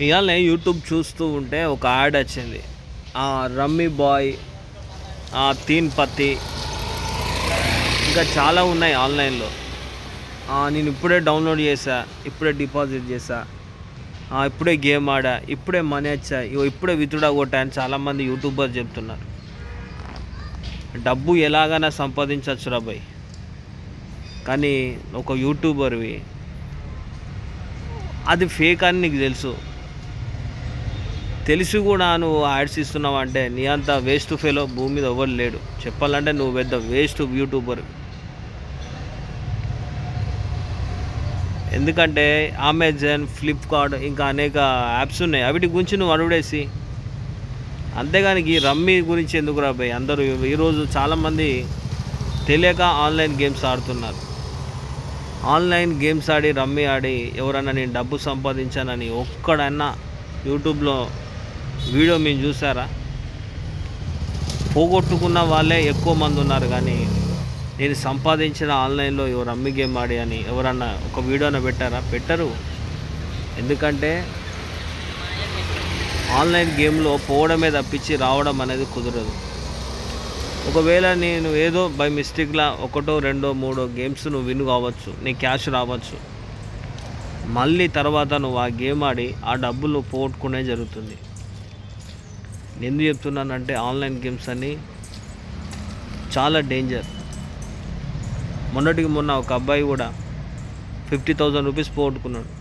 ఇవాళ యూట్యూబ్ చూస్తూ ఉంటే ఒక యాడ్ వచ్చింది. రమ్మీ బాయ్, తీన్ పత్తి, ఇంకా చాలా ఉన్నాయి ఆన్లైన్లో. నేను ఇప్పుడే డౌన్లోడ్ చేసా, ఇప్పుడే డిపాజిట్ చేసా, ఇప్పుడే గేమ్ ఆడా, ఇప్పుడే మనీ వచ్చా, ఇప్పుడే విత్డ్రా కొట్టా అని చాలామంది యూట్యూబర్స్ చెప్తున్నారు. డబ్బు ఎలాగైనా సంపాదించవచ్చు రా భయ్, కానీ ఒక యూట్యూబర్వి అది ఫేక్ అని నీకు తెలిసి కూడా నువ్వు యాడ్స్ ఇస్తున్నావు అంటే నీ అంత వేస్ట్ ఫెలో భూమి మీద ఎవరు లేడు. చెప్పాలంటే నువ్వు పెద్ద వేస్ట్ యూట్యూబర్. ఎందుకంటే అమెజాన్, ఫ్లిప్కార్ట్ ఇంకా అనేక యాప్స్ ఉన్నాయి, వాటి గురించి నువ్వు అడుగుడేసి. అంతేగాని ఈ రమ్మీ గురించి ఎందుకు రాబాయి? అందరూ ఈరోజు చాలామంది తెలియక ఆన్లైన్ గేమ్స్ ఆడుతున్నారు. ఆన్లైన్ గేమ్స్ ఆడి, రమ్మీ ఆడి ఎవరన్నా నేను డబ్బు సంపాదించానని ఒక్కడన్నా యూట్యూబ్లో వీడియో మేము చూసారా? పోగొట్టుకున్న వాళ్ళే ఎక్కువ మంది ఉన్నారు, కానీ నేను సంపాదించిన ఆన్లైన్లో రమ్మీ గేమ్ ఆడి అని ఎవరన్నా ఒక వీడియోన పెట్టరు. ఎందుకంటే ఆన్లైన్ గేమ్లో పోవడమే తప్పించి రావడం అనేది కుదరదు. ఒకవేళ నేను ఏదో బై మిస్టేక్లా 1, 2, 3 గేమ్స్ నువ్వు విన్ కావచ్చు, నీ క్యాష్ రావచ్చు, మళ్ళీ తర్వాత నువ్వు ఆ గేమ్ ఆడి ఆ డబ్బులు పోగొట్టుకునే జరుగుతుంది. ఎందుకు చెప్తున్నానంటే ఆన్లైన్ గేమ్స్ అన్నీ చాలా డేంజర్. మొన్నటికి మొన్న ఒక అబ్బాయి కూడా 50,000 రూపీస్ పోగొట్టుకున్నాడు.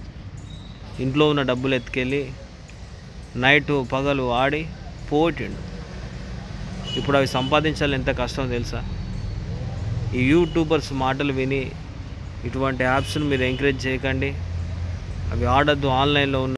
ఇంట్లో ఉన్న డబ్బులు ఎత్తుకెళ్ళి నైట్ పగలు ఆడి పోగొట్టిండు. ఇప్పుడు అవి సంపాదించాలి ఎంత కష్టం తెలుసా? ఈ యూట్యూబర్స్ మాటలు విని ఇటువంటి యాప్స్ను మీరు ఎంకరేజ్ చేయకండి. అవి ఆడద్దు. ఆన్లైన్లో ఉన్న